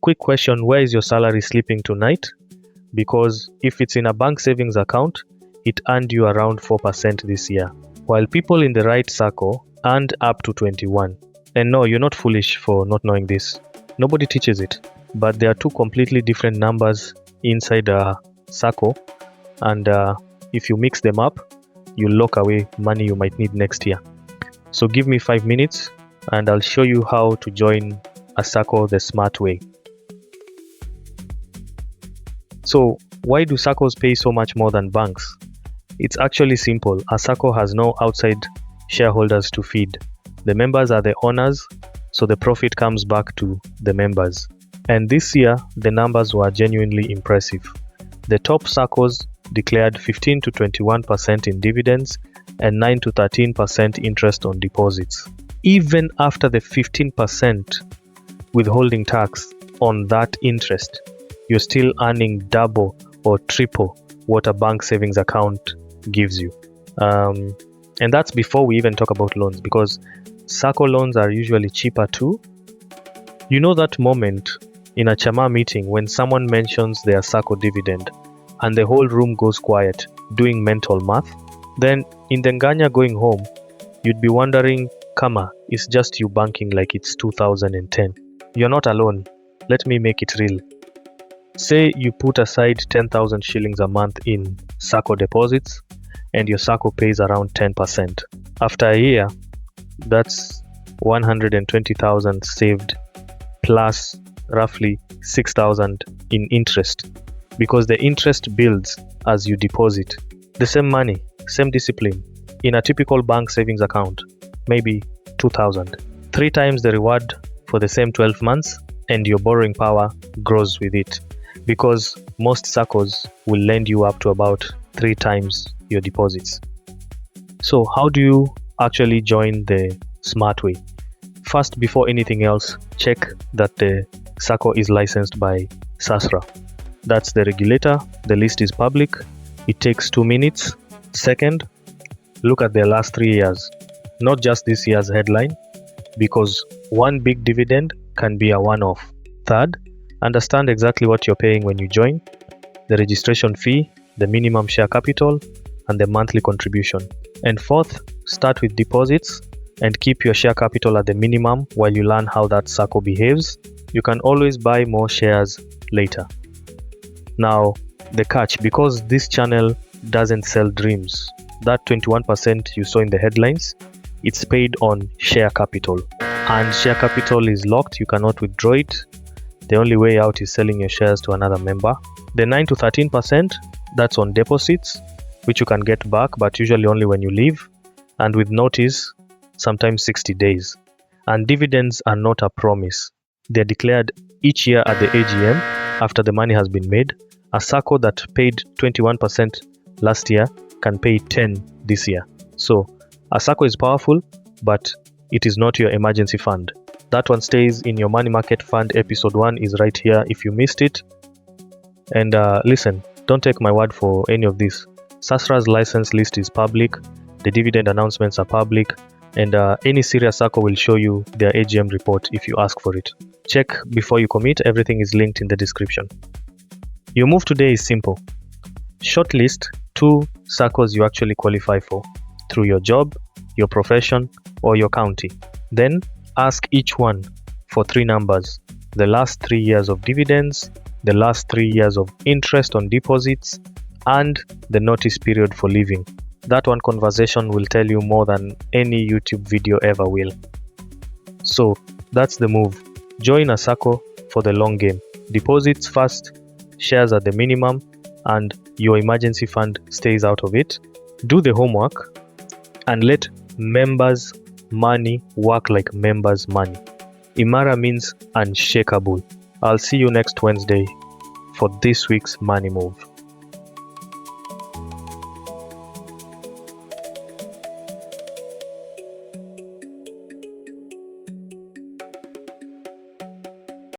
Quick question, where is your salary sleeping tonight? Because if it's in a bank savings account, it earned you around 4% this year, while people in the right SACCO earned up to 21. And no, you're not foolish for not knowing this. Nobody teaches it, but there are two completely different numbers inside a SACCO, and if you mix them up, you lock away money you might need next year. So give me 5 minutes and I'll show you how to join a SACCO the smart way. So why do SACCOs pay so much more than banks? It's actually simple. A SACCO has no outside shareholders to feed. The members are the owners, so the profit comes back to the members. And this year, the numbers were genuinely impressive. The top SACCOs declared 15 to 21% in dividends and 9 to 13% interest on deposits. Even after the 15% withholding tax on that interest, you're still earning double or triple what a bank savings account gives you. And that's before we even talk about loans, because SACCO loans are usually cheaper too. You know that moment in a Chama meeting when someone mentions their SACCO dividend and the whole room goes quiet, doing mental math? Then in the Nganya going home, you'd be wondering, Kama, it's just you banking like it's 2010. You're not alone. Let me make it real. Say you put aside 10,000 shillings a month in SACCO deposits and your SACCO pays around 10%. After a year, that's 120,000 saved plus roughly 6,000 in interest, because the interest builds as you deposit. The same money, same discipline in a typical bank savings account, maybe 2,000. 3 times the reward for the same 12 months, and your borrowing power grows with it, because most SACCOs will lend you up to about 3 times your deposits. So how do you actually join the smart way? First, before anything else, check that the SACCO is licensed by SASRA. That's the regulator. The list is public. It takes 2 minutes. Second, look at their last 3 years, not just this year's headline, because one big dividend can be a one-off. Third, understand exactly what you're paying when you join, the registration fee, the minimum share capital, and the monthly contribution. And fourth, start with deposits and keep your share capital at the minimum while you learn how that SACCO behaves. You can always buy more shares later. Now, the catch, because this channel doesn't sell dreams, that 21% you saw in the headlines, it's paid on share capital. And share capital is locked, you cannot withdraw it. The only way out is selling your shares to another member. The 9 to 13%, that's on deposits, which you can get back, but usually only when you leave, and with notice, sometimes 60 days. And dividends are not a promise. They're declared each year at the AGM after the money has been made. A SACCO that paid 21% last year can pay 10 this year. So a SACCO is powerful, but it is not your emergency fund. That one stays in your money market fund. Episode 1 is right here if you missed it. And listen, don't take my word for any of this. SASRA's license list is public, the dividend announcements are public, and any serious SACCO will show you their AGM report if you ask for it. Check before you commit. Everything is linked in the description. Your move today is simple. Shortlist 2 SACCOs you actually qualify for through your job, your profession, or your county. Then ask each one for 3 numbers: the last 3 years of dividends, the last 3 years of interest on deposits, and the notice period for leaving. That one conversation will tell you more than any YouTube video ever will. So that's the move. Join a SACCO for the long game. Deposits first, shares at the minimum, and your emergency fund stays out of it. Do the homework and let members' money work like members' money. Imara means unshakable. I'll see you next Wednesday for this week's money move.